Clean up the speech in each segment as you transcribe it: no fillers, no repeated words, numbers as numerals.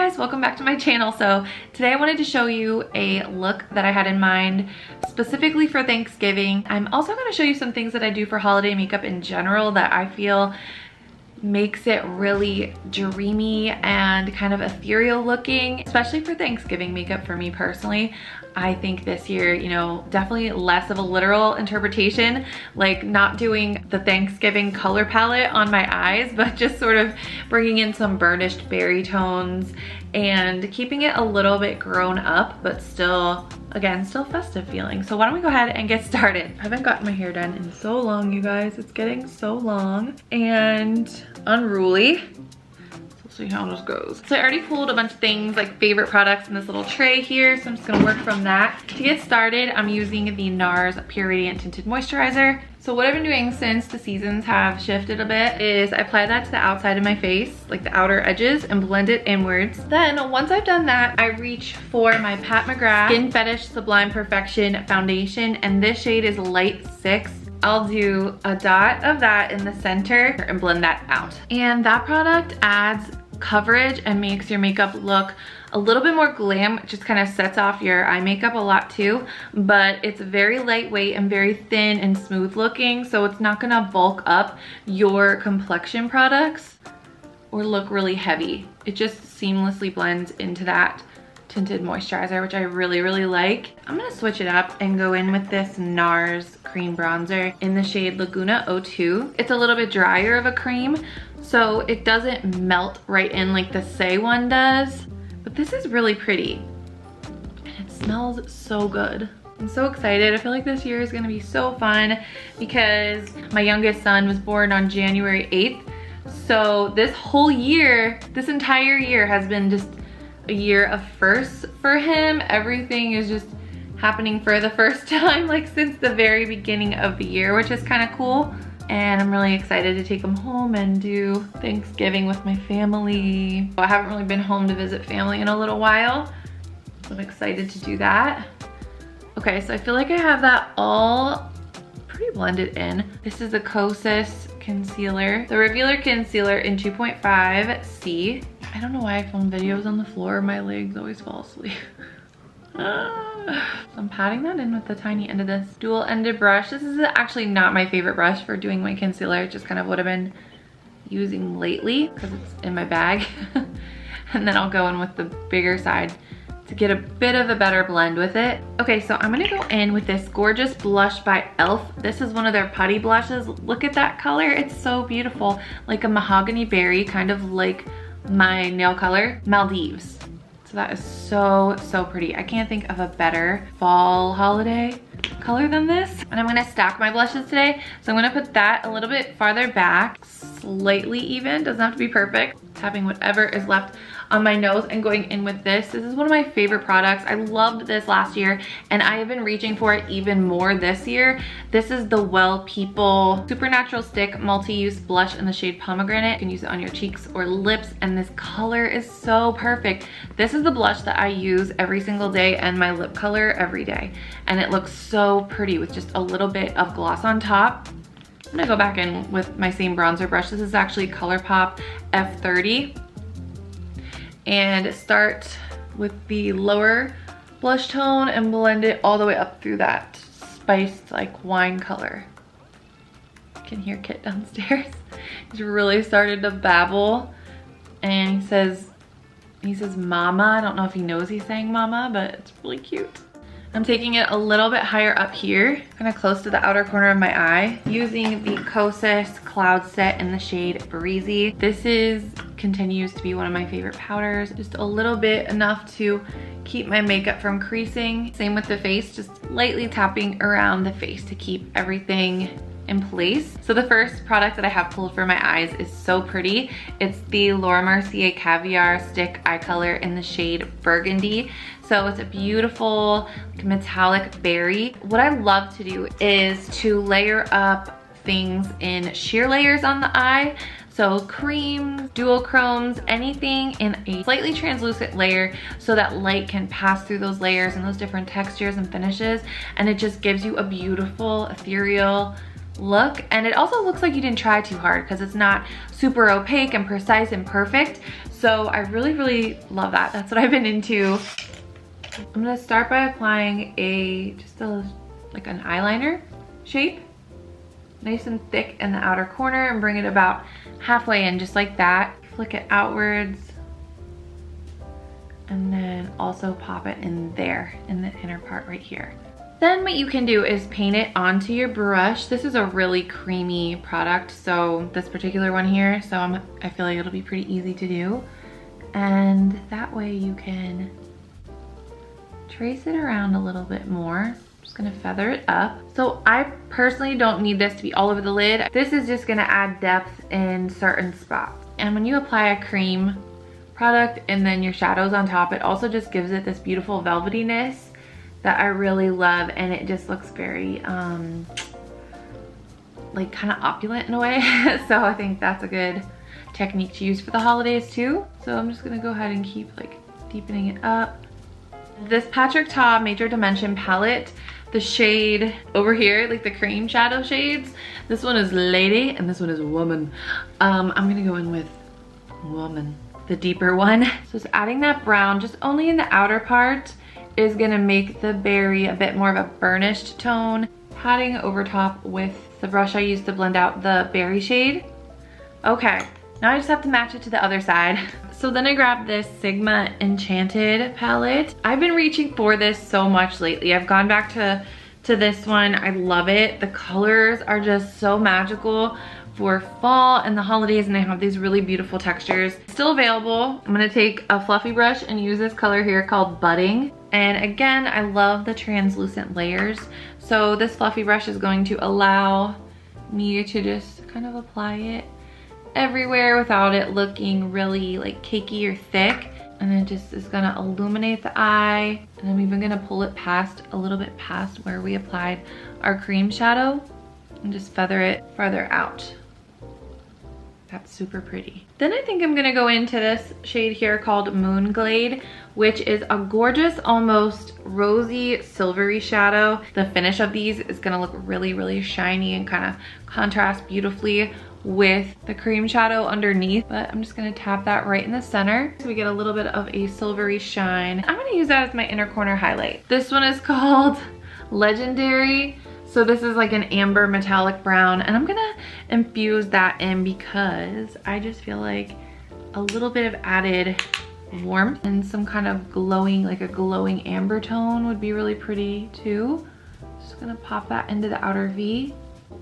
guys, welcome back to my channel. So today I wanted to show you a look that I had in mind specifically for Thanksgiving. I'm also going to show you some things that I do for holiday makeup in general that I feel makes it really dreamy and kind of ethereal looking, especially for Thanksgiving makeup for me personally. I think this year, you know, definitely less of a literal interpretation, like not doing the Thanksgiving color palette on my eyes, but just sort of bringing in some burnished berry tones and keeping it a little bit grown up, but still, again, still festive feeling. So why don't we go ahead and get started? I haven't gotten my hair done in so long, you guys. It's getting so long and unruly. See how this goes. So I already pulled a bunch of things like favorite products in this little tray here, so I'm just gonna work from that. To get started, I'm using the NARS Pure Radiant Tinted Moisturizer. So what I've been doing since the seasons have shifted a bit is I apply that to the outside of my face, like the outer edges, and blend it inwards. Then once I've done that, I reach for my Pat McGrath Skin Fetish Sublime Perfection Foundation, and this shade is Light 6. I'll do a dot of that in the center and blend that out. And that product adds coverage and makes your makeup look a little bit more glam. It just kind of sets off your eye makeup a lot too, but it's very lightweight and very thin and smooth looking, so it's not gonna bulk up your complexion products or look really heavy. It just seamlessly blends into that tinted moisturizer, which I really like. I'm gonna switch it up and go in with this NARS cream bronzer in the shade Laguna 02. It's a little bit drier of a cream, so it doesn't melt right in like the Say one does, but this is really pretty and it smells so good. I'm so excited. I feel like this year is gonna be so fun because my youngest son was born on January 8th. So this whole year, this entire year has been just a year of firsts for him. Everything is just happening for the first time, like since the very beginning of the year, which is kind of cool. And I'm really excited to take him home and do Thanksgiving with my family. I haven't really been home to visit family in a little while, so I'm excited to do that. Okay, so I feel like I have that all pretty blended in. This is the Kosas concealer, the regular concealer in 2.5C. I don't know why I film videos on the floor. My legs always fall asleep. I'm patting that in with the tiny end of this dual-ended brush. This is actually not my favorite brush for doing my concealer. It just kind of what I've been using lately because it's in my bag. And then I'll go in with the bigger side to get a bit of a better blend with it. Okay, so I'm gonna go in with this gorgeous blush by e.l.f. This is one of their Putty blushes. Look at that color. It's so beautiful. Like a mahogany berry, kind of like my nail color, Maldives. So that is so pretty. I can't think of a better fall holiday color than this. And I'm gonna stack my blushes today. So I'm gonna put that a little bit farther back, slightly even, doesn't have to be perfect. Tapping whatever is left on my nose and going in with this. This is one of my favorite products. I loved this last year and I have been reaching for it even more this year. This is the Well People Supernatural Stick Multi-Use Blush in the shade Pomegranate. You can use it on your cheeks or lips, and this color is so perfect. This is the blush that I use every single day and my lip color every day. And it looks so pretty with just a little bit of gloss on top. I'm gonna go back in with my same bronzer brush. This is actually ColourPop F30. And start with the lower blush tone and blend it all the way up through that spiced like wine color. You can hear Kit downstairs. He's really started to babble and he says mama. I don't know if he knows he's saying mama, but it's really cute. I'm taking it a little bit higher up here, kind of close to the outer corner of my eye, using the Kosas Cloud Set in the shade Breezy. This continues to be one of my favorite powders. Just a little bit, enough to keep my makeup from creasing. Same with the face, just lightly tapping around the face to keep everything in place. So the first product that I have pulled for my eyes is so pretty. It's the Mercier Caviar Stick Eye Color in the shade Burgundy. So it's a beautiful metallic berry. What I love to do is to layer up things in sheer layers on the eye. So creams, dual chromes, anything in a slightly translucent layer so that light can pass through those layers and those different textures and finishes. And it just gives you a beautiful, ethereal, look, and it also looks like you didn't try too hard because it's not super opaque and precise and perfect. So I really love that. That's what I've been into. I'm gonna start by applying like an eyeliner shape, nice and thick in the outer corner, and bring it about halfway in, just like that. Flick it outwards, and then also pop it in there in the inner part right here. Then what you can do is paint it onto your brush. This is a really creamy product, so this particular one here, so I feel like it'll be pretty easy to do. And that way you can trace it around a little bit more. I'm just gonna feather it up. So I personally don't need this to be all over the lid. This is just gonna add depth in certain spots. And when you apply a cream product and then your shadows on top, it also just gives it this beautiful velvetyness that I really love, and it just looks very like kind of opulent in a way. So I think that's a good technique to use for the holidays too. So I'm just gonna go ahead and keep like deepening it up. This Patrick Ta Major Dimension palette, the shade over here, like the cream shadow shades, this one is Lady and this one is Woman. I'm gonna go in with Woman, the deeper one. So it's adding that brown just only in the outer part is gonna make the berry a bit more of a burnished tone. Patting over top with the brush I used to blend out the berry shade. Okay, now I just have to match it to the other side. So then I grabbed this Sigma Enchanted palette. I've been reaching for this so much lately. I've gone back to this one. I love it. The colors are just so magical for fall and the holidays, and they have these really beautiful textures. Still available. I'm gonna take a fluffy brush and use this color here called Budding. And again, I love the translucent layers. So this fluffy brush is going to allow me to just kind of apply it everywhere without it looking really like cakey or thick. And it just is gonna illuminate the eye. And I'm even gonna pull it past, a little bit past where we applied our cream shadow, and just feather it farther out. That's super pretty. Then I think I'm gonna go into this shade here called Moonglade, which is a gorgeous, almost rosy, silvery shadow. The finish of these is gonna look really shiny and kind of contrast beautifully with the cream shadow underneath, but I'm just gonna tap that right in the center so we get a little bit of a silvery shine. I'm gonna use that as my inner corner highlight. This one is called Legendary. So this is like an amber metallic brown, and I'm gonna infuse that in because I just feel like a little bit of added warmth and some kind of glowing, like a glowing amber tone would be really pretty too. Just gonna pop that into the outer V.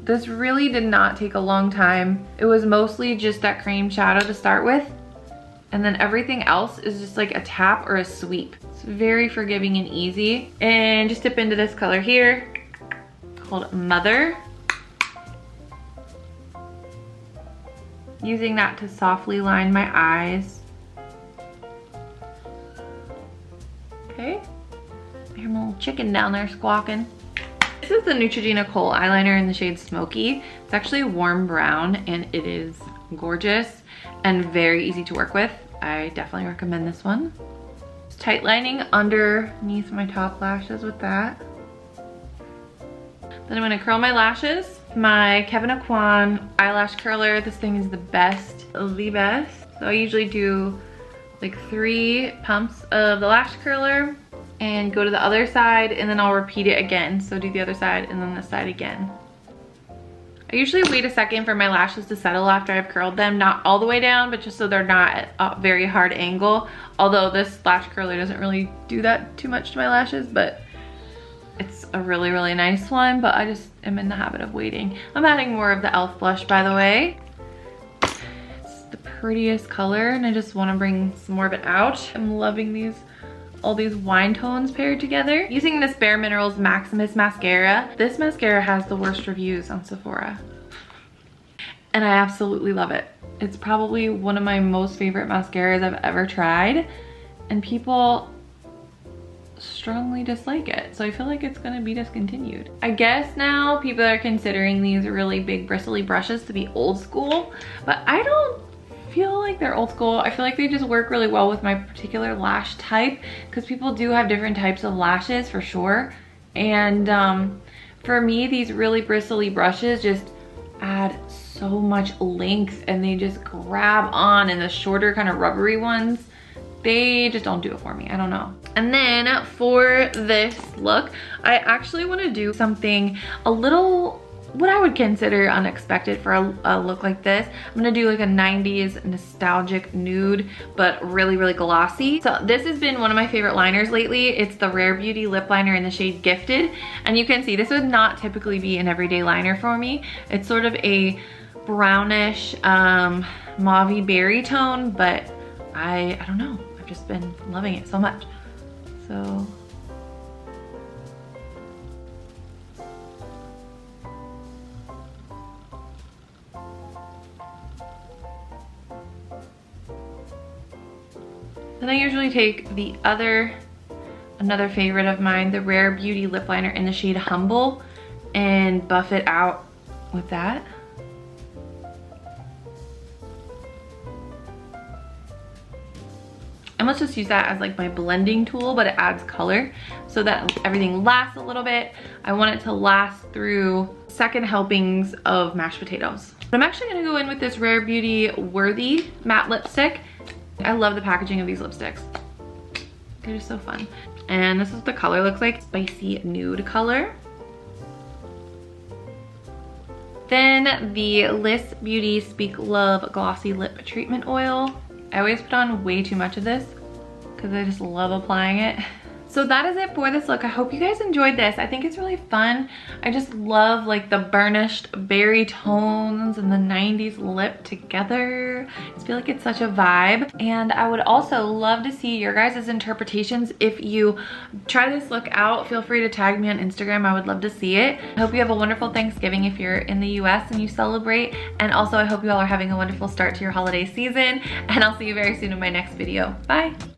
This really did not take a long time. It was mostly just that cream shadow to start with, and then everything else is just like a tap or a sweep. It's very forgiving and easy. And just dip into this color here called Mother. Using that to softly line my eyes. Okay, I hear my little chicken down there squawking. This is the Neutrogena Kohl eyeliner in the shade Smoky. It's actually a warm brown, and it is gorgeous and very easy to work with. I definitely recommend this one. Just tight lining underneath my top lashes with that. Then I'm gonna curl my lashes. My Kevyn Aucoin eyelash curler. This thing is the best of the best. So I usually do like 3 pumps of the lash curler and go to the other side, and then I'll repeat it again. So do the other side and then this side again. I usually wait a second for my lashes to settle after I've curled them. Not all the way down, but just so they're not at a very hard angle. Although this lash curler doesn't really do that too much to my lashes, but it's a really nice one, but I just am in the habit of waiting. I'm adding more of the e.l.f. blush, by the way. It's the prettiest color, and I just want to bring some more of it out. I'm loving all these wine tones paired together. Using this Bare Minerals Maximist mascara. This mascara has the worst reviews on Sephora, and I absolutely love it. It's probably one of my most favorite mascaras I've ever tried, and people strongly dislike it, so I feel like it's gonna be discontinued. I guess now people are considering these really big bristly brushes to be old school, but I don't feel like they're old school. I feel like they just work really well with my particular lash type, because people do have different types of lashes for sure. And For me, these really bristly brushes just add so much length and they just grab on, and the shorter kind of rubbery ones, they just don't do it for me. I don't know. And then for this look, I actually want to do something a little, what I would consider unexpected for a look like this. I'm gonna do like a 90s nostalgic nude, but really, really glossy. So this has been one of my favorite liners lately. It's the Rare Beauty lip liner in the shade Gifted. And you can see this would not typically be an everyday liner for me. It's sort of a brownish, mauvey berry tone, but I don't know. I've just been loving it so much. So then I usually take the another favorite of mine, the Rare Beauty lip liner in the shade Humble, and buff it out with that. And let's just use that as like my blending tool, but it adds color so that everything lasts a little bit. I want it to last through second helpings of mashed potatoes. I'm actually gonna go in with this Rare Beauty Worthy matte lipstick. I love the packaging of these lipsticks. They're just so fun. And this is what the color looks like, spicy nude color. Then the Liss Beauty Speak Love Glossy Lip Treatment Oil. I always put on way too much of this because I just love applying it. So that is it for this look. I hope you guys enjoyed this. I think it's really fun. I just love like the burnished berry tones and the 90s lip together. I just feel like it's such a vibe. And I would also love to see your guys' interpretations. If you try this look out, feel free to tag me on Instagram. I would love to see it. I hope you have a wonderful Thanksgiving if you're in the US and you celebrate. And also I hope you all are having a wonderful start to your holiday season. And I'll see you very soon in my next video. Bye.